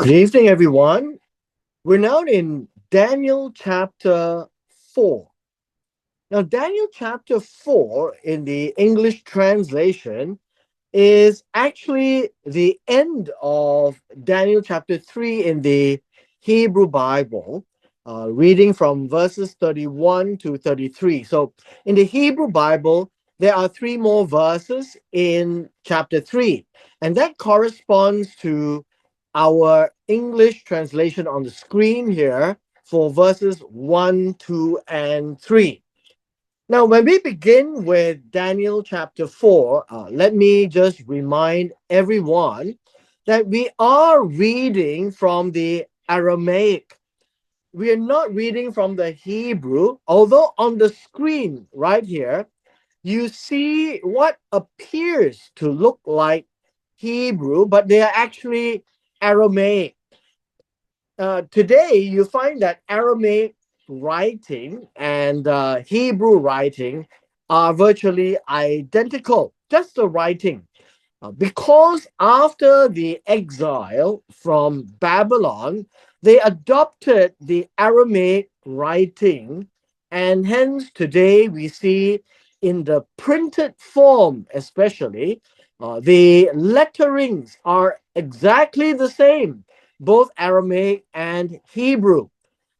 Good evening, everyone. We're now in Daniel chapter 4. Now, Daniel chapter 4 in the English translation is actually the end of Daniel chapter 3 in the Hebrew Bible, reading from verses 31 to 33. So, in the Hebrew Bible, there are three more verses in chapter 3, and that corresponds to our English translation on the screen here for verses 1, 2, and 3. Now, when we begin with Daniel chapter 4, let me just remind everyone that we are reading from the Aramaic. We are not reading from the Hebrew, although on the screen right here, you see what appears to look like Hebrew, but they are actually Aramaic. Today, you find that Aramaic writing and Hebrew writing are virtually identical, just the writing. Because after the exile from Babylon, they adopted the Aramaic writing, and hence today we see in the printed form, especially, the letterings are exactly the same, both Aramaic and Hebrew.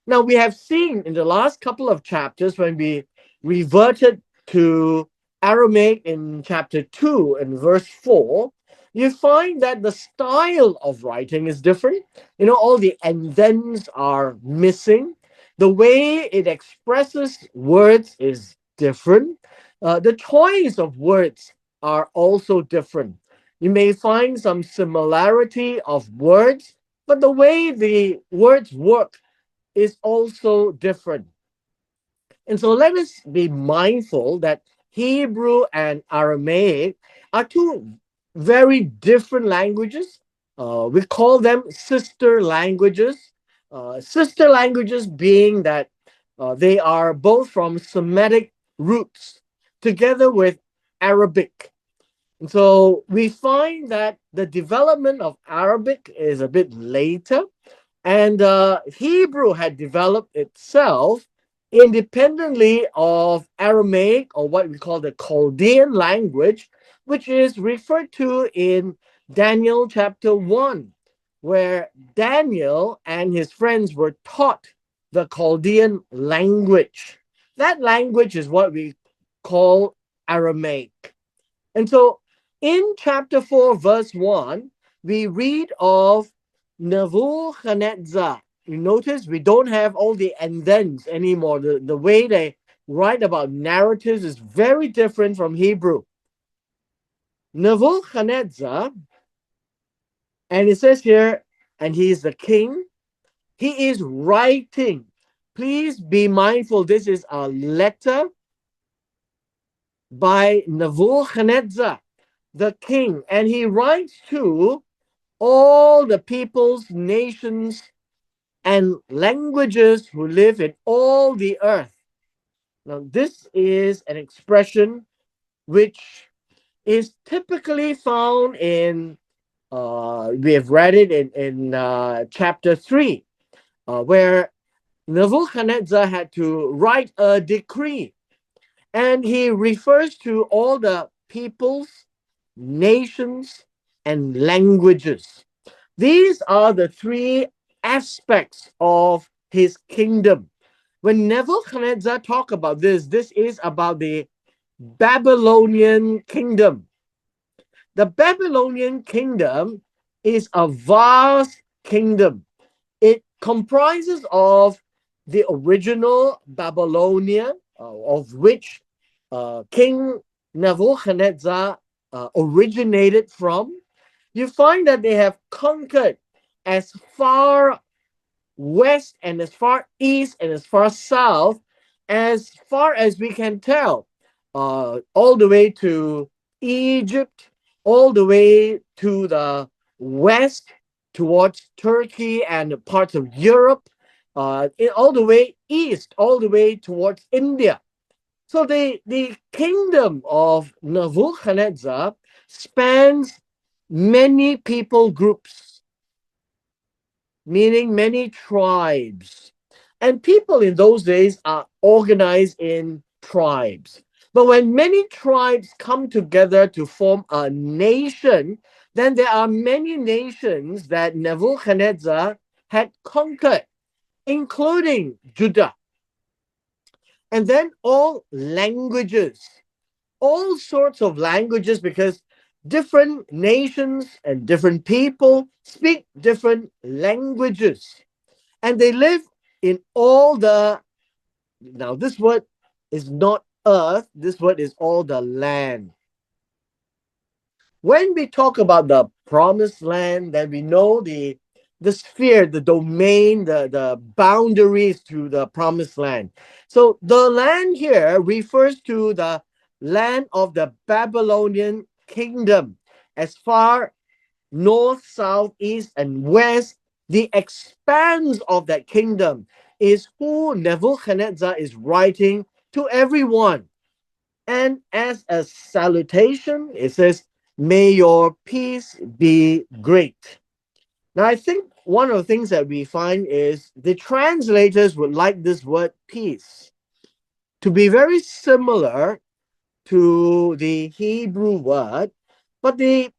Now, we have seen in the last couple of chapters when we reverted to Aramaic in chapter 2 and verse 4, you find that the style of writing is different. All the and thens are missing. The way it expresses words is different. The choice of words are also different. You may find some similarity of words, but the way the words work is also different. And so let us be mindful that Hebrew and Aramaic are two very different languages. We call them sister languages. Sister languages being that they are both from Semitic roots together with Arabic. And so we find that the development of Arabic is a bit later, and Hebrew had developed itself independently of Aramaic, or what we call the Chaldean language, which is referred to in Daniel chapter 1, where Daniel and his friends were taught the Chaldean language. That language is what we call Aramaic. And so in chapter 4, verse 1, we read of Nebuchadnezzar. You notice we don't have all the and thens anymore. The way they write about narratives is very different from Hebrew. Nebuchadnezzar, and it says here, and he is the king, he is writing. Please be mindful, this is a letter by Nebuchadnezzar, the king, and he writes to all the peoples, nations, and languages who live in all the earth. Now, this is an expression which is typically found in, we have read it in chapter 3, where Nebuchadnezzar had to write a decree, and he refers to all the peoples, nations, and languages. These are the three aspects of his kingdom. When Nebuchadnezzar talk about this is about the Babylonian kingdom. The Babylonian kingdom is a vast kingdom. It comprises of the original Babylonia, of which King Nebuchadnezzar originated from. You find that they have conquered as far west and as far east and as far as we can tell, all the way to Egypt, all the way to the west towards Turkey and parts of Europe, all the way east, all the way towards India. So the kingdom of Nebuchadnezzar spans many people groups. meaning many tribes. And people in those days are organized in tribes. But when many tribes come together to form a nation, then there are many nations that Nebuchadnezzar had conquered, including Judah. And then all languages, all sorts of languages, because different nations and different people speak different languages. And they live in all the, now this word is not earth, this word is all the land. When we talk about the promised land, then we know the sphere, the domain, the boundaries to the promised land. So the land here refers to the land of the Babylonian kingdom, as far north, south, east, and west. The expanse of that kingdom is who Nebuchadnezzar is writing to everyone. And as a salutation, it says, "May your peace be great." Now, I think one of the things that we find is the translators would like this word peace to be very similar to the Hebrew word, but the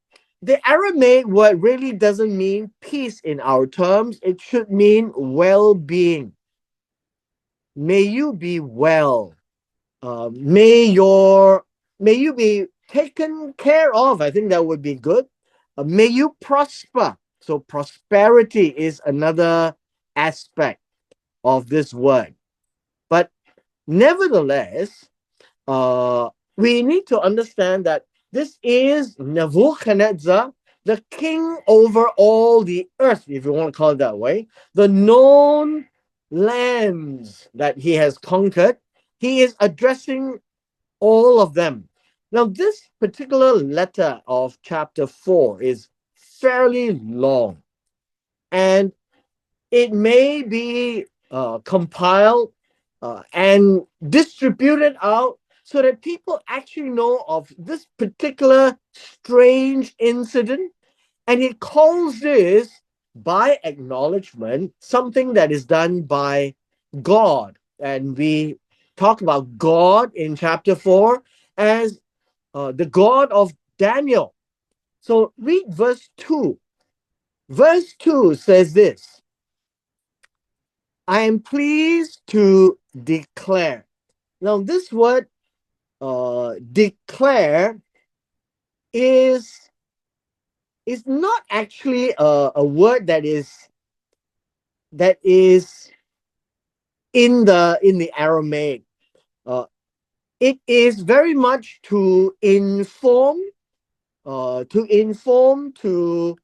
Aramaic word really doesn't mean peace in our terms. It should mean well-being. May you be well. May you be taken care of. I think that would be good. May you prosper. So prosperity is another aspect of this word. But nevertheless, we need to understand that this is Nebuchadnezzar, the king over all the earth, if you want to call it that way, the known lands that he has conquered. He is addressing all of them. Now, this particular letter of chapter 4 is fairly long, and it may be compiled and distributed out so that people actually know of this particular strange incident. And it calls this, by acknowledgement, something that is done by God. And we talk about God in chapter 4 as the God of Daniel. So read verse 2. Verse 2 says this: "I am pleased to declare." Now, this word declare is not actually a word that is in the Aramaic. Uh, it is very much to inform, to inform, to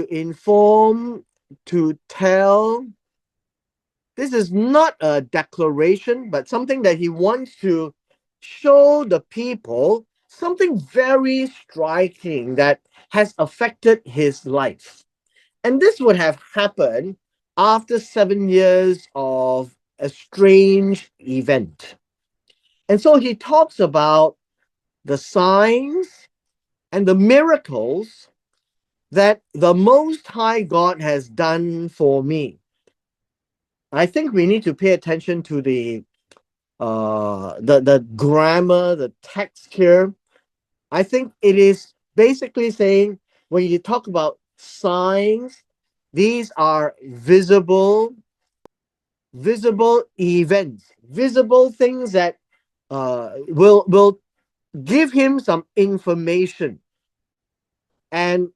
inform, to tell. This is not a declaration, but something that he wants to show the people something very striking that has affected his life. And this would have happened after 7 years of a strange event. And so he talks about the signs and the miracles that the Most High God has done for me. I think we need to pay attention to the grammar, the text here. I think it is basically saying when you talk about signs, these are visible events, visible things that will give him some information. And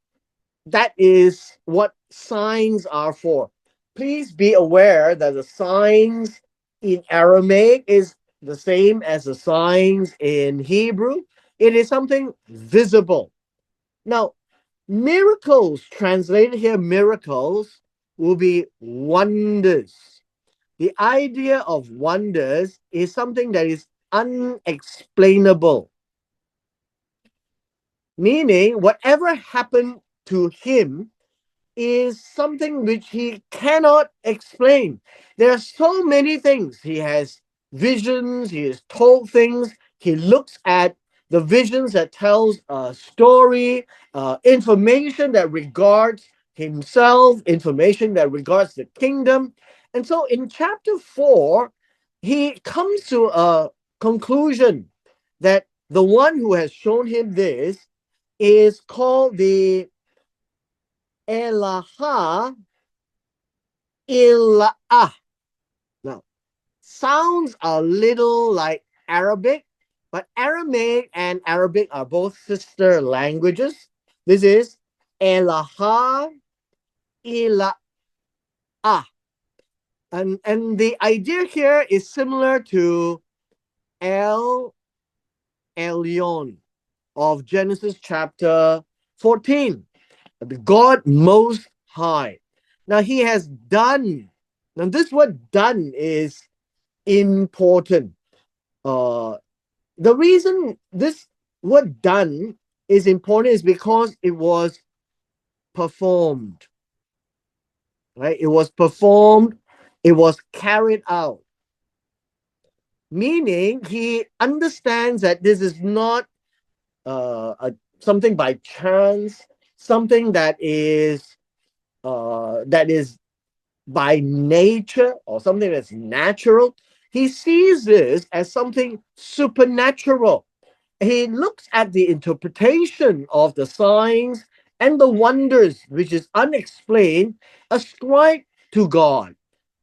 that is what signs are for. Please be aware that the signs in Aramaic is the same as the signs in Hebrew. It is something visible. Now, miracles, translated here, miracles, will be wonders. The idea of wonders is something that is unexplainable, meaning whatever happened to him is something which he cannot explain. There are so many things. He has visions, he is told things, he looks at the visions that tells a story, information that regards himself, information that regards the kingdom. And so in chapter 4, he comes to a conclusion that the one who has shown him this is called the Elaha Ila'ah. Now, sounds a little like Arabic, but Aramaic and Arabic are both sister languages. This is Elaha Ila'ah. And the idea here is similar to El Elyon of Genesis chapter 14, the God Most High. Now he has done. Now this word "done" is important. Uh, the reason this word "done" is important is because it was performed. Right? It was performed. It was carried out. Meaning he understands that this is not something by chance, something that is by nature or something that's natural. He sees this as something supernatural. He looks at the interpretation of the signs and the wonders which is unexplained ascribed to God.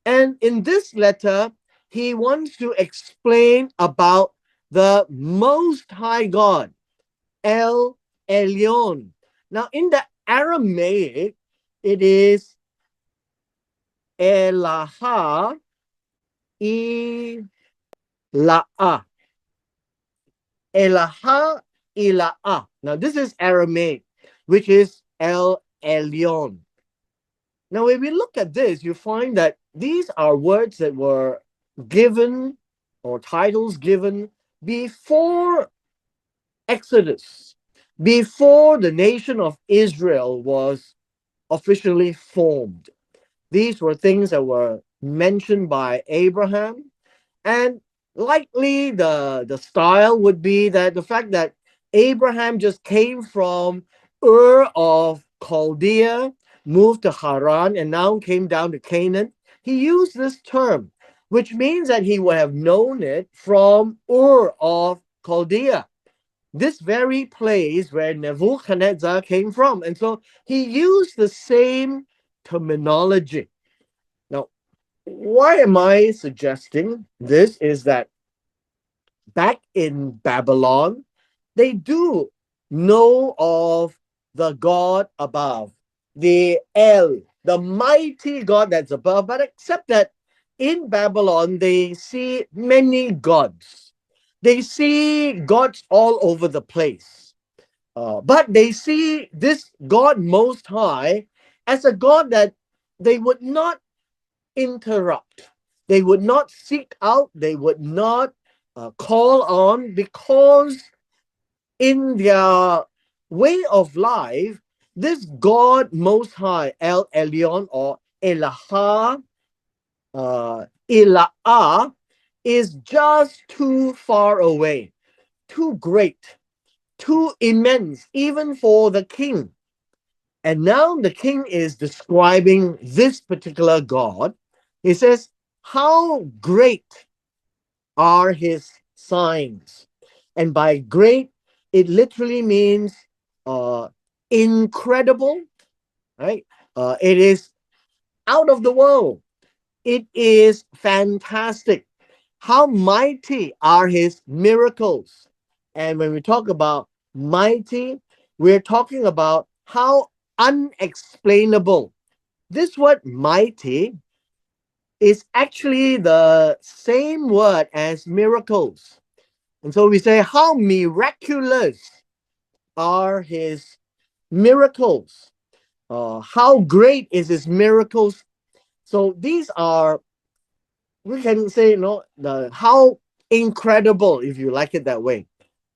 And in this letter, he wants to explain about the Most High God, El Elyon. Now, in the Aramaic, it is Elaha Ila'ah. Elaha Ila'ah. Now, this is Aramaic, which is El Elyon. Now, when we look at this, you find that these are words that were given or titles given before Exodus, before the nation of Israel was officially formed. These were things that were mentioned by Abraham, and likely the style would be that the fact that Abraham just came from Ur of Chaldea, moved to Haran, and now came down to Canaan. He used this term, which means that he would have known it from Ur of Chaldea, this very place where Nebuchadnezzar came from. And so he used the same terminology. Now, why am I suggesting this? Is that back in Babylon, they do know of the God above, the El, the mighty God that's above, but except that in Babylon, they see many gods. They see gods all over the place. But they see this God Most High as a God that they would not interrupt. They would not seek out, they would not call on, because in their way of life, this God Most High, El Elyon or Elaha, Ila'ah, is just too far away, too great, too immense, even for the king. And now the king is describing this particular God. He says, how great are his signs. And by great, it literally means uh, incredible, right? It is out of the world. It is fantastic. How mighty are his miracles. And when we talk about mighty, we're talking about how unexplainable. This word mighty is actually the same word as miracles. And so we say, how miraculous are his miracles? How great is his miracles? So these are, we can say, the how incredible, if you like it that way.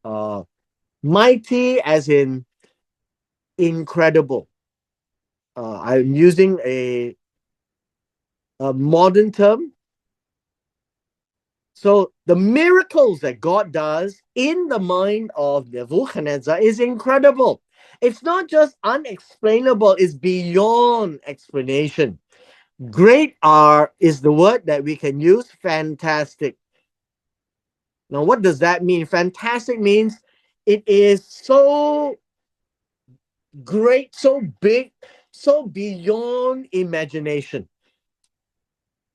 Uh, Mighty as in incredible. I'm using a modern term. So the miracles that God does in the mind of Nebuchadnezzar is incredible. It's not just unexplainable, it's beyond explanation. Great are is the word that we can use, fantastic. Now, what does that mean? Fantastic means it is so great, so big, so beyond imagination.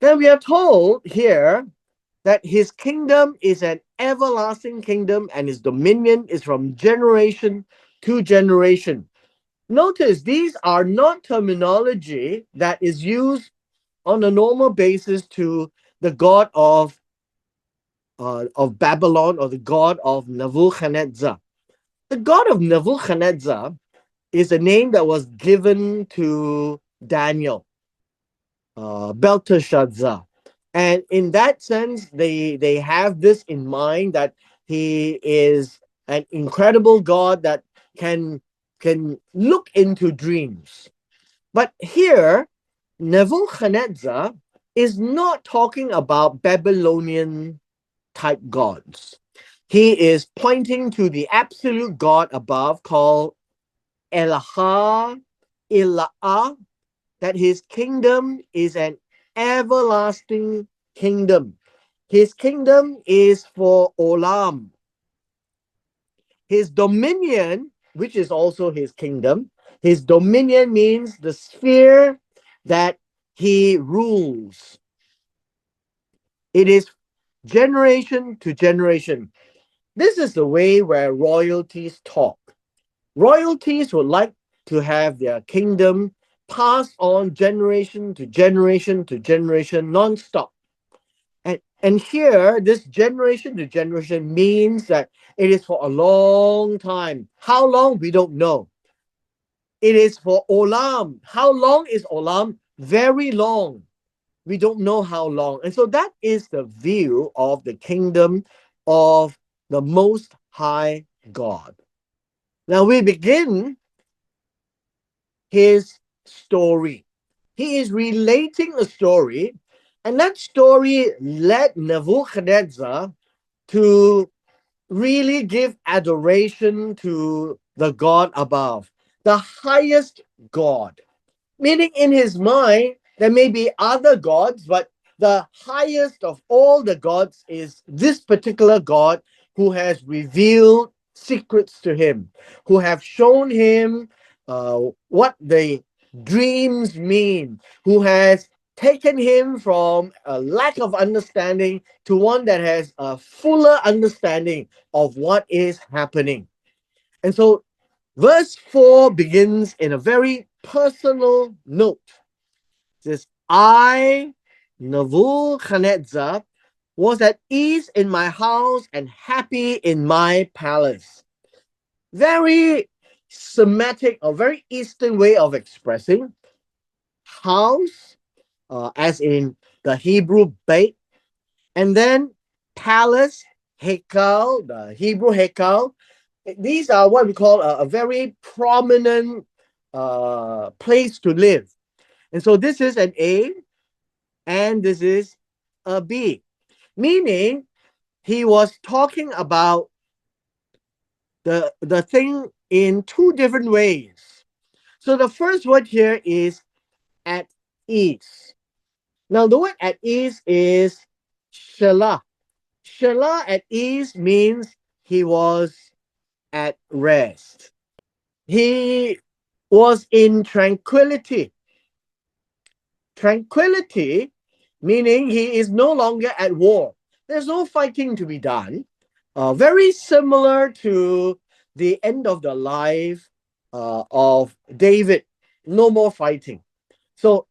Then we are told here that his kingdom is an everlasting kingdom and his dominion is from generation to generation. Notice these are not terminology that is used on a normal basis to the god of Babylon or the god of Nebuchadnezzar. The god of Nebuchadnezzar is a name that was given to Daniel, Belteshazzar. And in that sense, they have this in mind that he is an incredible God that can look into dreams. But here, Nebuchadnezzar is not talking about Babylonian type gods. He is pointing to the absolute God above called Elah, Ilah, that his kingdom is an everlasting kingdom. His kingdom is for Olam. His dominion, which is also his kingdom, his dominion means the sphere that he rules. It is generation to generation. This is the way where royalties talk. Royalties would like to have their kingdom passed on generation to generation to generation non-stop. And here, this generation to generation means that it is for a long time. How long? We don't know. It is for Olam. How long is Olam? Very long. We don't know how long. And so that is the view of the kingdom of the Most High God. Now we begin his story. He is relating a story, and that story led Nebuchadnezzar to really give adoration to the God above, the highest God. Meaning, in his mind, there may be other gods, but the highest of all the gods is this particular God who has revealed secrets to him, who have shown him what the dreams mean, who has taken him from a lack of understanding to one that has a fuller understanding of what is happening. And so verse 4 begins in a very personal note. It says, I, Nebuchadnezzar, was at ease in my house and happy in my palace. Very Semitic or very Eastern way of expressing house, as in the Hebrew Beit, and then palace, Hekal, the Hebrew Hekal. These are what we call a very prominent place to live. And so this is an A and this is a B, meaning he was talking about the thing in two different ways. So the first word here is at ease. Now the word at ease is shala. Shala at ease means he was at rest. He was in tranquility. Tranquility, meaning he is no longer at war. There's no fighting to be done. Very similar to the end of the life of David. No more fighting. So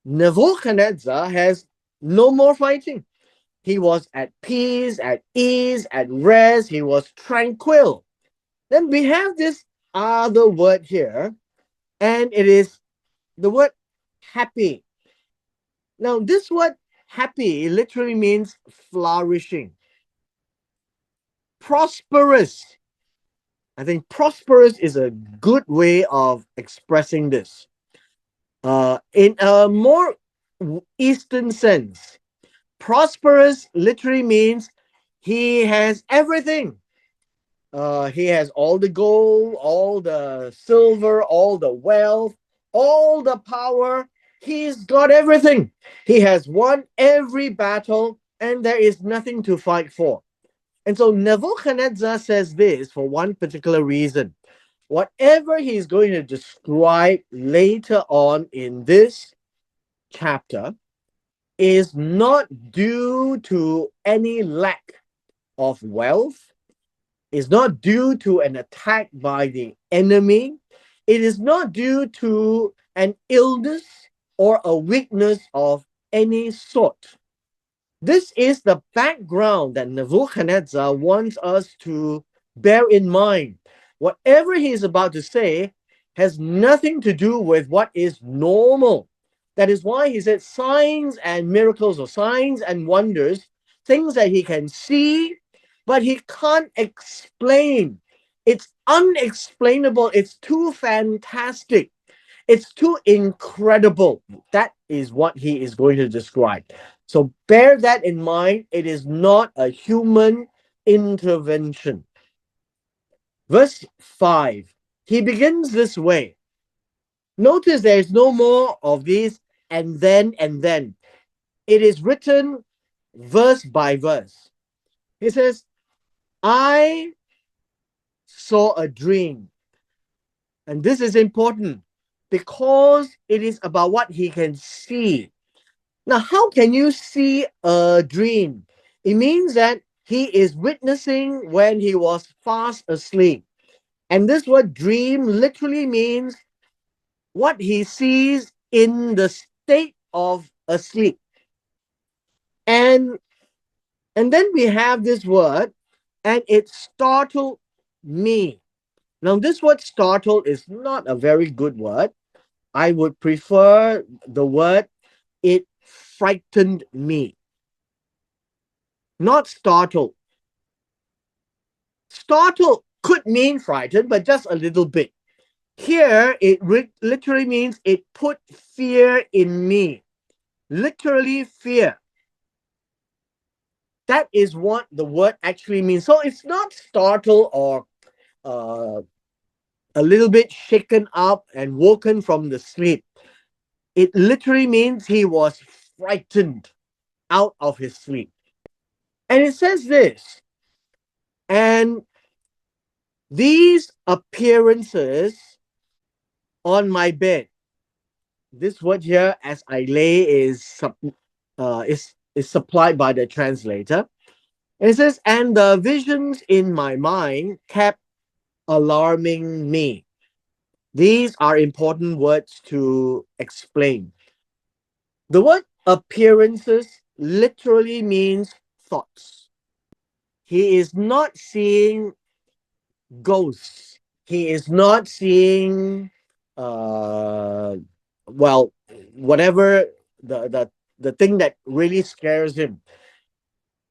Nebuchadnezzar has no more fighting. He was at peace, at ease, at rest. He was tranquil. Then we have this other word here, and it is the word happy. Now, this word happy literally means flourishing, prosperous. I think prosperous is a good way of expressing this. In a more Eastern sense, prosperous literally means he has everything. He has all the gold, all the silver, all the wealth, all the power. He's got everything. He has won every battle, and there is nothing to fight for. And so Nebuchadnezzar says this for one particular reason. Whatever he's going to describe later on in this chapter is not due to any lack of wealth, is not due to an attack by the enemy. It is not due to an illness or a weakness of any sort. This is the background that Nebuchadnezzar wants us to bear in mind. Whatever he is about to say has nothing to do with what is normal. That is why he said signs and miracles or signs and wonders, things that he can see, but he can't explain. It's unexplainable. It's too fantastic. It's too incredible. That is what he is going to describe. So bear that in mind. It is not a human intervention. Verse 5, he begins this way. Notice there is no more of these and then and then. It is written verse by verse. He says, I saw a dream. And this is important because it is about what he can see. Now, how can you see a dream? It means that he is witnessing when he was fast asleep. And this word dream literally means what he sees in the state of asleep. And and then we have this word, and it startled me. Now, this word startled is not a very good word. I would prefer the word it frightened me, not startled. Startled could mean frightened, but just a little bit. Here, it literally means it put fear in me. Literally, fear. That is what the word actually means. So it's not startled or uh, a little bit shaken up and woken from the sleep. It literally means he was frightened out of his sleep. And it says this, and these appearances on my bed. This word here, as I lay, is supplied by the translator. And it says, and the visions in my mind kept alarming me. These are important words to explain. The word appearances literally means thoughts. He is not seeing ghosts. He is not seeing, uh, well, whatever the thing that really scares him.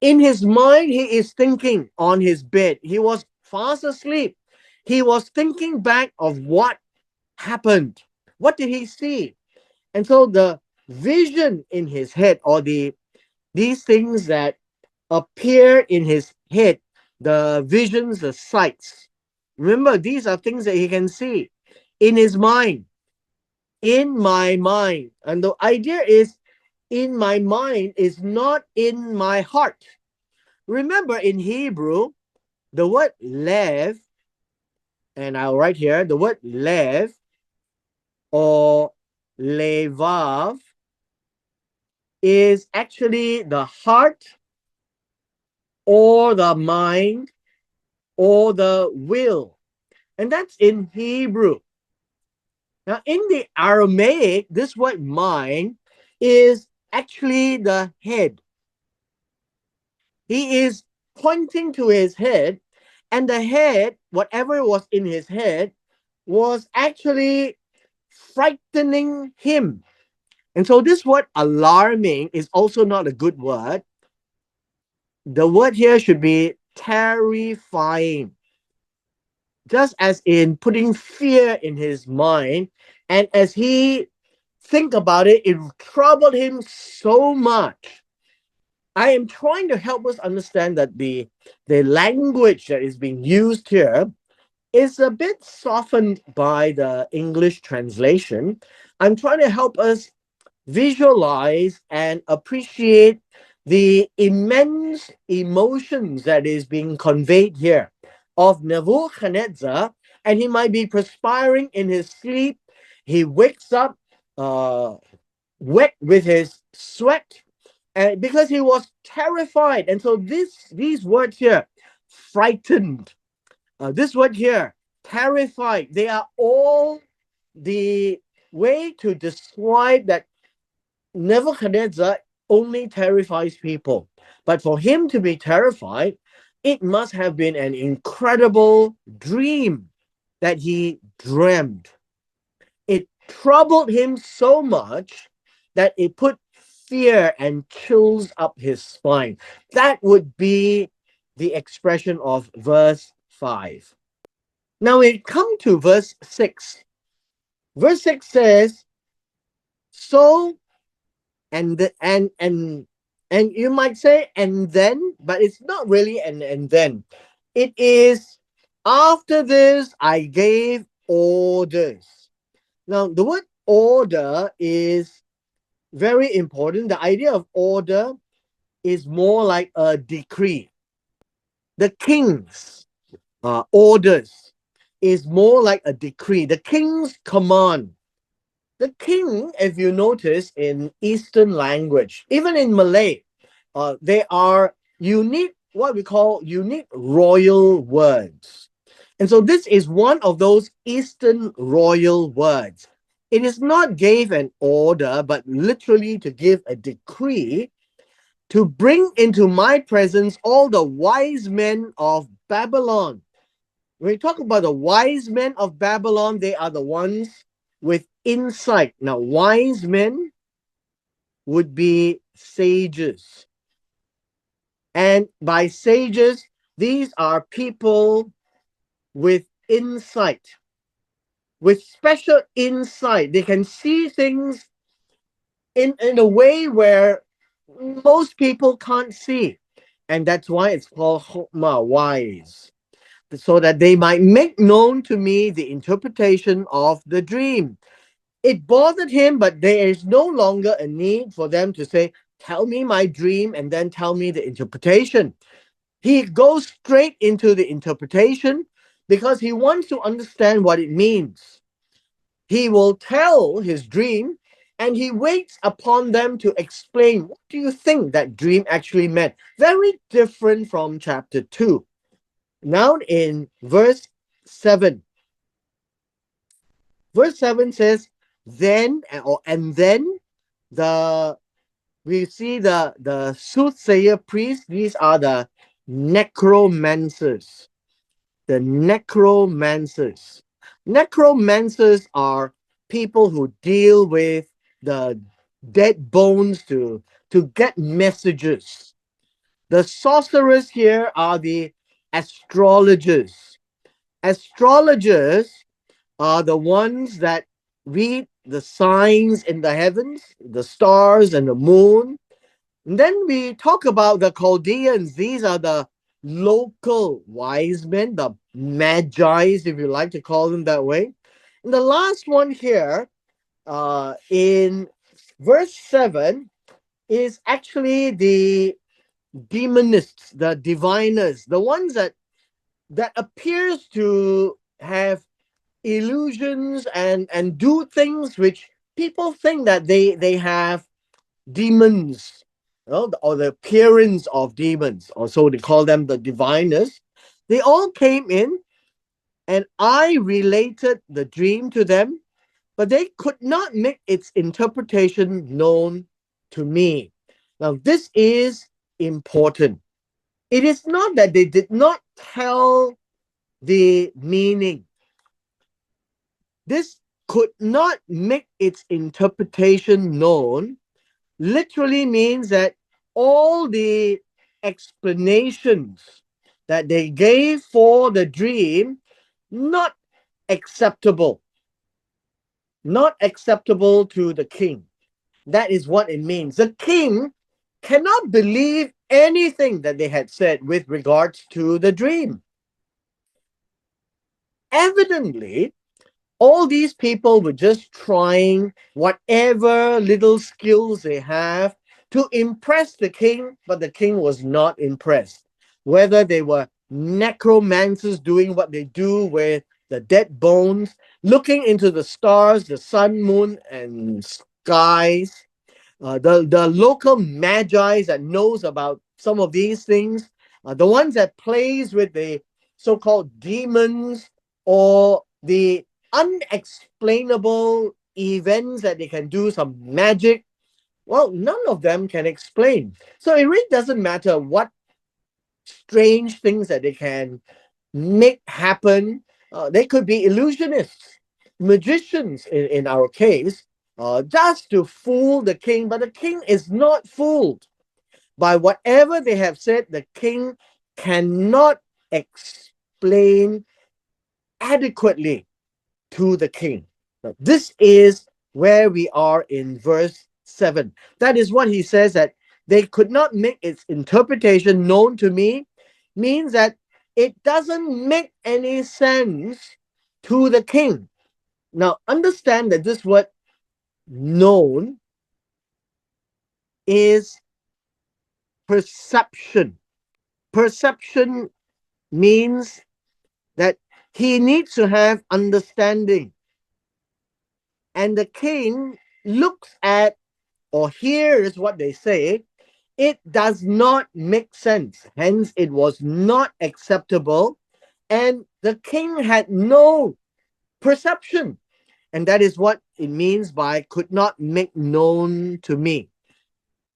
In his mind, he is thinking on his bed. He was fast asleep. He was thinking back of what happened. What did he see? And so the vision in his head, or these things that appear in his head, the visions, the sights. Remember, these are things that he can see in his mind, in my mind. And the idea is in my mind is not in my heart. Remember, in Hebrew, the word lev, and I'll write here the word lev or levav is actually the heart or the mind or the will. And that's in Hebrew. Now, in the Aramaic, this word mind is actually the head. He is pointing to his head, and the head, whatever was in his head, was actually frightening him. And so, this word alarming is also not a good word. The word here should be terrifying, just as in putting fear in his mind. And as he think about it, it troubled him so much I am trying to help us understand that the language that is being used here is a bit softened by the English translation. I'm trying to help us visualize and appreciate the immense emotions that is being conveyed here of Nebuchadnezzar, and he might be perspiring in his sleep. He wakes up uh, wet with his sweat, and because he was terrified. And so these words here, frightened, this word here, terrified, they are all the way to describe that Nebuchadnezzar only terrifies people. But for him to be terrified, it must have been an incredible dream that he dreamed. It troubled him so much that it put fear and chills up his spine. That would be the expression of verse 5. Now we come to verse 6. Verse 6 says, so and the, and you might say and then, but it's not really and then. It is after this I gave orders. Now the word order is very important. The idea of order is more like a decree. The king's orders is more like a decree. The king's command. The king, if you notice in Eastern language, even in Malay, they are unique, what we call unique royal words. And so this is one of those Eastern royal words. It is not give an order, but literally to give a decree to bring into my presence all the wise men of Babylon. When we talk about the wise men of Babylon, they are the ones with insight. Now, wise men would be sages. And by sages, these are people with insight, with special insight. They can see things in a way where most people can't see. And that's why it's called Hokmah, wise, so that they might make known to me the interpretation of the dream. It bothered him, but there is no longer a need for them to say, tell me my dream and then tell me the interpretation. He goes straight into the interpretation because he wants to understand what it means. He will tell his dream and he waits upon them to explain, what do you think that dream actually meant? Very different from chapter 2. Now in verse 7. Verse 7 says, then or and then the we see the soothsayer priests. These are the necromancers. The necromancers. Necromancers are people who deal with the dead bones to get messages. The sorcerers here are the astrologers. Astrologers are the ones that read the signs in the heavens, the stars and the moon. And then we talk about the Chaldeans. These are the local wise men, the magi's, if you like to call them that way. And the last one here, in verse 7, is actually the demonists, the diviners, the ones that appears to have illusions and do things which people think that they have demons, you know, or the appearance of demons, or so they call them the diviners. They all came in and I related the dream to them, but they could not make its interpretation known to me. Now this is important. It is not that they did not tell the meaning. This could not make its interpretation known literally means that all the explanations that they gave for the dream, not acceptable, not acceptable to the king. That is what it means. The king cannot believe anything that they had said with regards to the dream. Evidently, all these people were just trying whatever little skills they have to impress the king, but the king was not impressed. Whether they were necromancers doing what they do with the dead bones, looking into the stars, the sun, moon, and skies, the local magi that knows about some of these things, the ones that plays with the so-called demons or the unexplainable events that they can do some magic. Well, none of them can explain. So it really doesn't matter what strange things that they can make happen. They could be illusionists, magicians in our case, just to fool the king. But the king is not fooled by whatever they have said. The king cannot explain adequately to the king. Now, this is where we are in verse 7. That is what he says, that they could not make its interpretation known to me, means that it doesn't make any sense to the king. Now, understand that this word known is perception. Perception means that he needs to have understanding. And the king looks at or hears what they say, it does not make sense. Hence, it was not acceptable. And the king had no perception. And that is what it means by could not make known to me.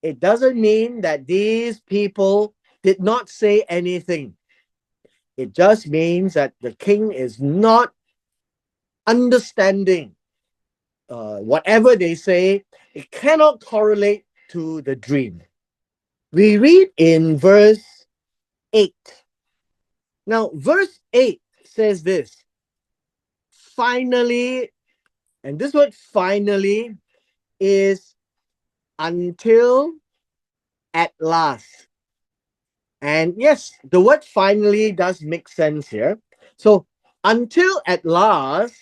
It doesn't mean that these people did not say anything. It just means that the king is not understanding whatever they say. It cannot correlate to the dream. We read in verse 8. Now, verse 8 says this: finally, and this word finally is until at last. And yes, the word finally does make sense here. So, until at last,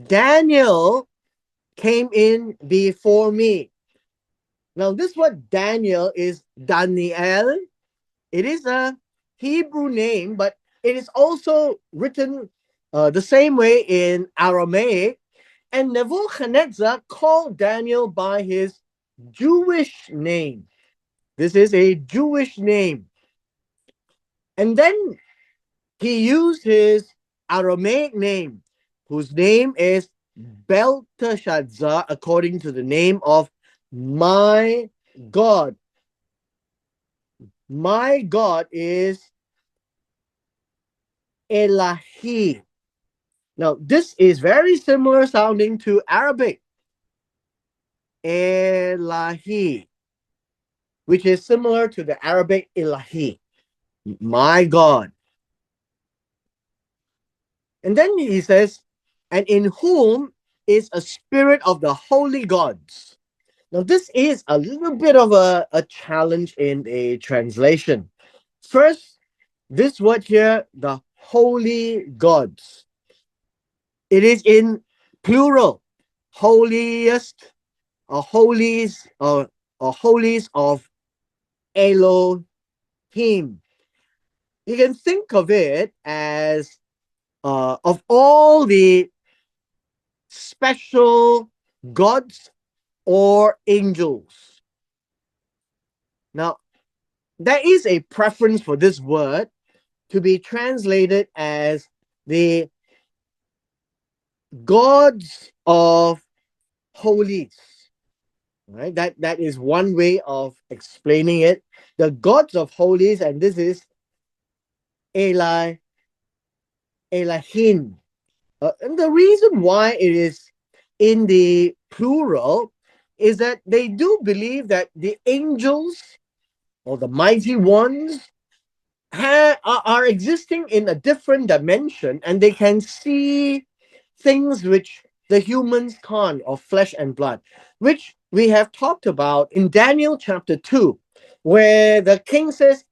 Daniel came in before me. Now, this word Daniel is Daniel. It is a Hebrew name, but it is also written the same way in Aramaic. And Nebuchadnezzar called Daniel by his Jewish name. This is a Jewish name. And then he used his Aramaic name, whose name is Belteshazzar, according to the name of my God. My God is Elahi. Now, this is very similar sounding to Arabic, Elahi, which is similar to the Arabic Ilahi, my God. And then he says, and in whom is a spirit of the holy gods. Now, this is a little bit of a challenge in a translation. First, this word here, the holy gods, it is in plural, holiest or holies or holies of Elohim. You can think of it as of all the special gods or angels. Now, there is a preference for this word to be translated as the gods of holies. Right? That is one way of explaining it. The gods of holies, and this is Eli, Elohim. And the reason why it is in the plural is that they do believe that the angels or the mighty ones are existing in a different dimension, and they can see things which the humans can't, of flesh and blood, which we have talked about in Daniel chapter 2, where the king says,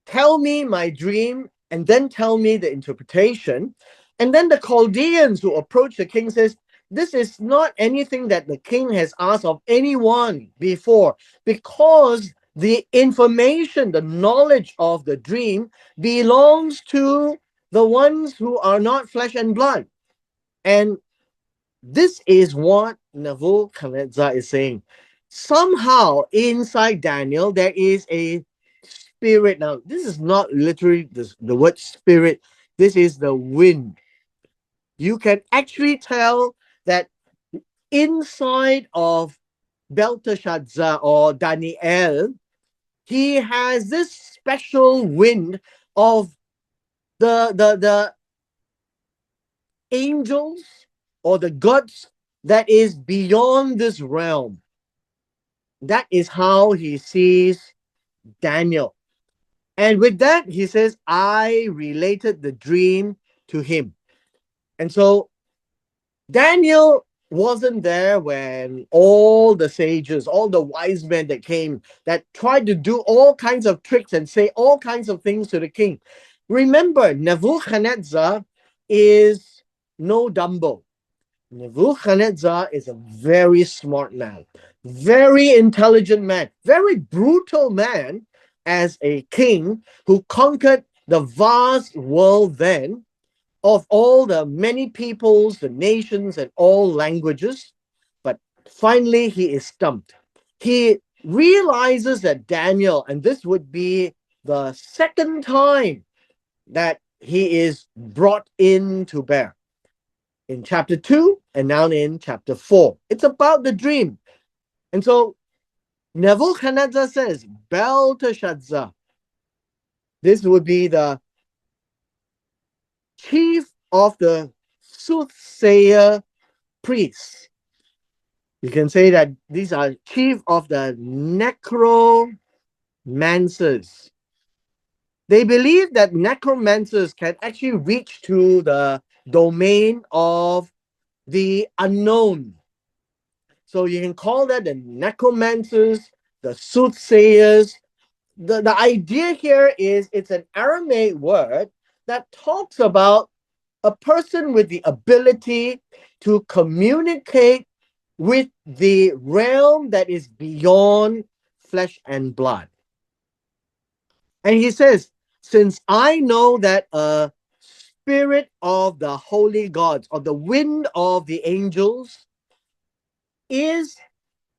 tell me my dream and then tell me the interpretation. And then the Chaldeans who approach the king says, this is not anything that the king has asked of anyone before, because the information, the knowledge of the dream belongs to the ones who are not flesh and blood. And this is what Nebuchadnezzar is saying. Somehow inside Daniel, there is a spirit. Now, this is not literally the word spirit, this is the wind. You can actually tell that inside of Belteshazzar or Daniel, he has this special wind of the angels or the gods that is beyond this realm. That is how he sees Daniel. And with that, he says, I related the dream to him. And so Daniel wasn't there when all the sages, all the wise men that came, that tried to do all kinds of tricks and say all kinds of things to the king. Remember, Nebuchadnezzar is no Dumbo. Nebuchadnezzar is a very smart man, very intelligent man, very brutal man as a king who conquered the vast world then of all the many peoples, the nations, and all languages. But finally, he is stumped. He realizes that Daniel, and this would be the second time that he is brought in to bear in chapter 2 and now in chapter 4. It's about the dream. And so Nebuchadnezzar says, Belteshazzar, this would be the chief of the soothsayer priests. You can say that these are chief of the necromancers. They believe that necromancers can actually reach to the domain of the unknown. So you can call that the necromancers, the soothsayers. The idea here is it's an Aramaic word that talks about a person with the ability to communicate with the realm that is beyond flesh and blood. And he says, since I know that a spirit of the holy gods, or the wind of the angels, is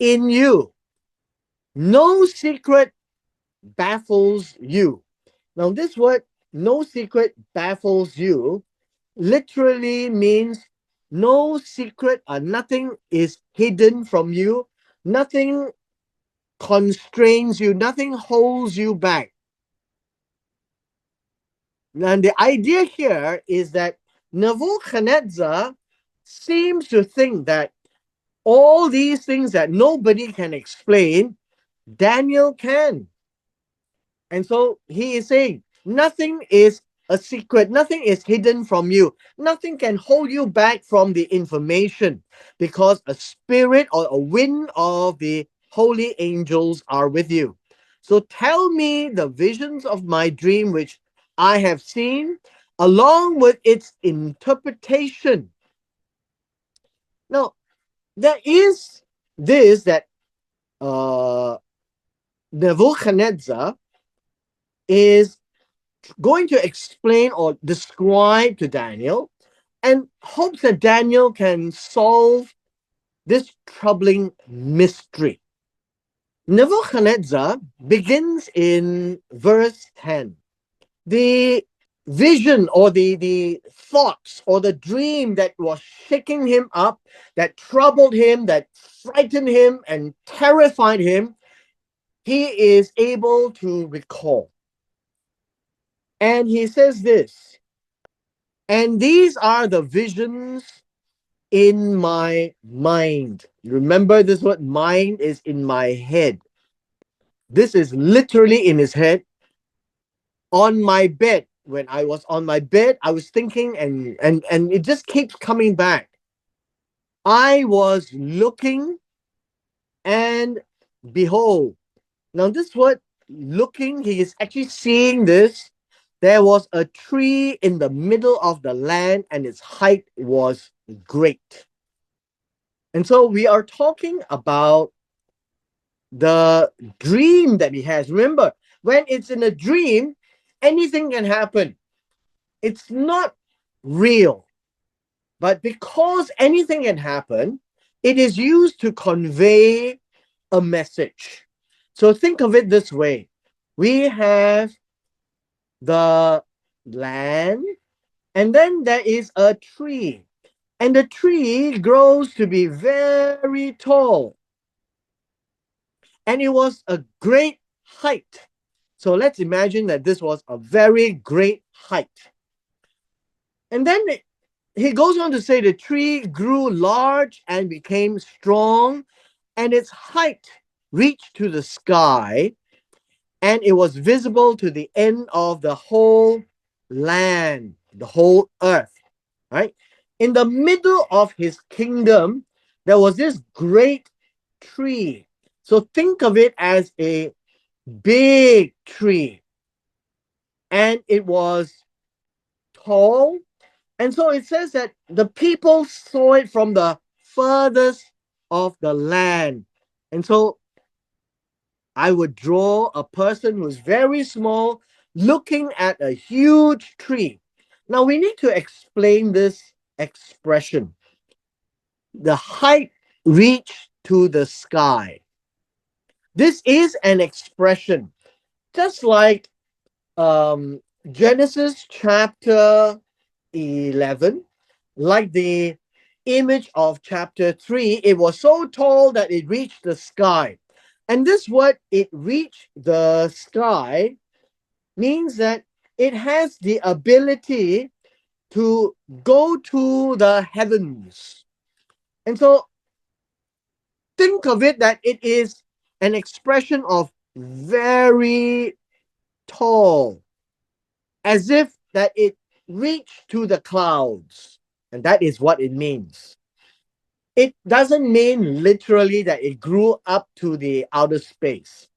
in you, no secret baffles you. Now, this word, no secret baffles you, literally means no secret, nothing is hidden from you, nothing constrains you, nothing holds you back. And the idea here is that Nebuchadnezzar seems to think that all these things that nobody can explain, Daniel can. And so he is saying, nothing is a secret, nothing is hidden from you, nothing can hold you back from the information, because a spirit or a wind of the holy angels are with you. So tell me the visions of my dream which I have seen, along with its interpretation. Now, there is this that Nebuchadnezzar is going to explain or describe to Daniel, and hopes that Daniel can solve this troubling mystery. Nebuchadnezzar begins in verse 10. The vision or the thoughts or the dream that was shaking him up, that troubled him, that frightened him and terrified him, he is able to recall. And he says this, and these are the visions in my mind. Remember, this word mind is in my head. This is literally in his head. On my bed, when I was on my bed, I was thinking, and it just keeps coming back. I was looking, and behold. Now, this word looking, he is actually seeing this. There was a tree in the middle of the land, and its height was great. And so we are talking about the dream that he has. Remember, when it's in a dream, anything can happen. It's not real. But because anything can happen, it is used to convey a message. So think of it this way: we have the land, and then there is a tree, and the tree grows to be very tall, and it was a great height. So let's imagine that this was a very great height. And then he goes on to say the tree grew large and became strong, and its height reached to the sky, and it was visible to the end of the whole land, the whole earth, right? In the middle of his kingdom, there was this great tree. So think of it as a big tree, and it was tall. And so it says that the people saw it from the furthest of the land. And so I would draw a person who's very small looking at a huge tree. Now we need to explain this expression. The height reached to the sky. This is an expression, just like um, Genesis chapter 11, like the image of chapter 3, it was so tall that it reached the sky. And this word, it reached the sky, means that it has the ability to go to the heavens. And so think of it that it is an expression of very tall, as if that it reached to the clouds. And that is what it means. It doesn't mean literally that it grew up to the outer space.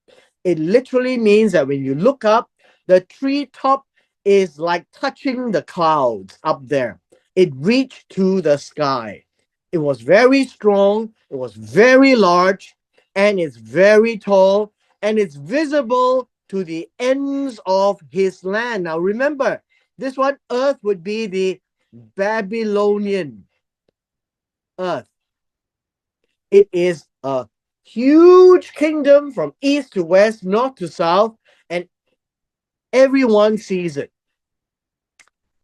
It literally means that when you look up, the treetop is like touching the clouds up there. It reached to the sky. It was very strong, it was very large, and it's very tall, and it's visible to the ends of his land. Now remember, this one earth would be the Babylonian earth. It is a huge kingdom from east to west, north to south, and everyone sees it.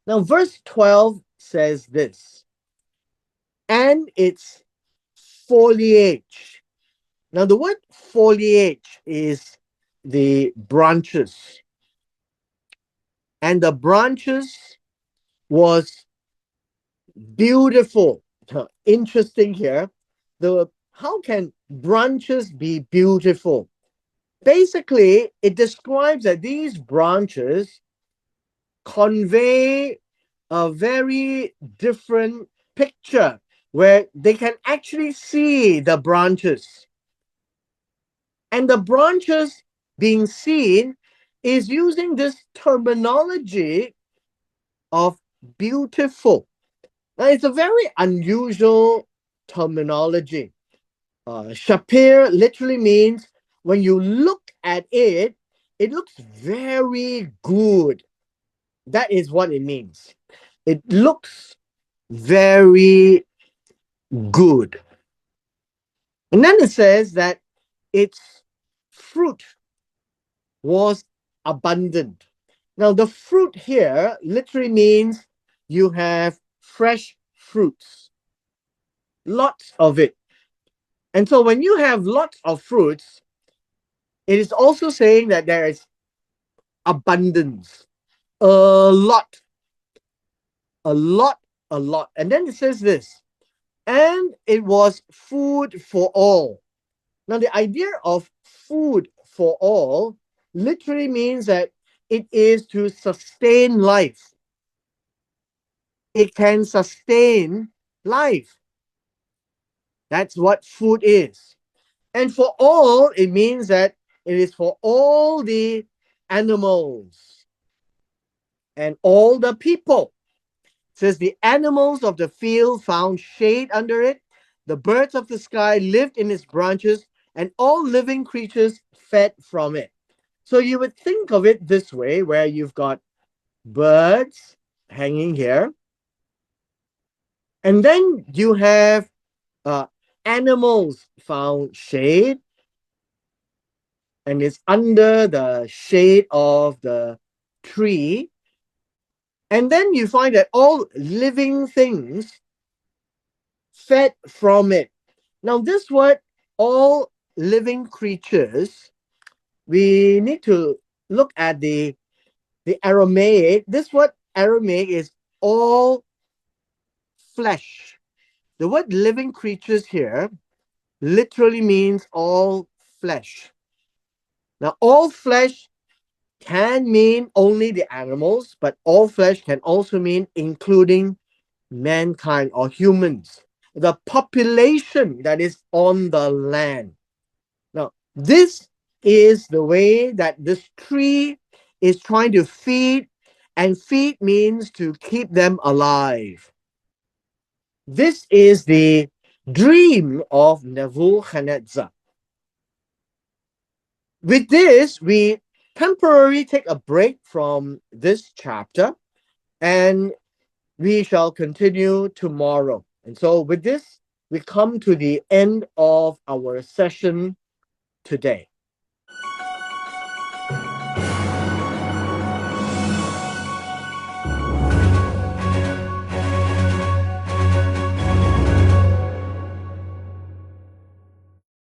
Now, verse 12 says this, and its foliage. Now, the word foliage is the branches, and the branches was beautiful. Interesting here. How can branches be beautiful? Basically, it describes that these branches convey a very different picture where they can actually see the branches. And the branches being seen is using this terminology of beautiful. Now, it's a very unusual terminology. Shapir literally means when you look at it, it looks very good. That is what it means. It looks very good. And then it says that its fruit was abundant. Now, the fruit here literally means you have fresh fruits, lots of it. And so when you have lots of fruits, it is also saying that there is abundance, a lot, a lot, a lot. And then it says this, and it was food for all. Now, the idea of food for all literally means that it is to sustain life. It can sustain life. That's what food is. And for all, it means that It is for all the animals and all the people. It says the animals of the field found shade under it. The birds of the sky lived in its branches, and all living creatures fed from it. So you would think of it this way, where you've got birds hanging here, and then you have uh, animals found shade, and it's under the shade of the tree. And then you find that all living things fed from it. Now, this word, all living creatures, we need to look at the Aramaic. This word Aramaic is all flesh. The word living creatures here literally means all flesh. Now, all flesh can mean only the animals, but all flesh can also mean including mankind or humans, the population that is on the land. Now, this is the way that this tree is trying to feed, and feed means to keep them alive. This is the dream of Nebuchadnezzar. With this, we temporarily take a break from this chapter, and we shall continue tomorrow. And so, with this, we come to the end of our session today.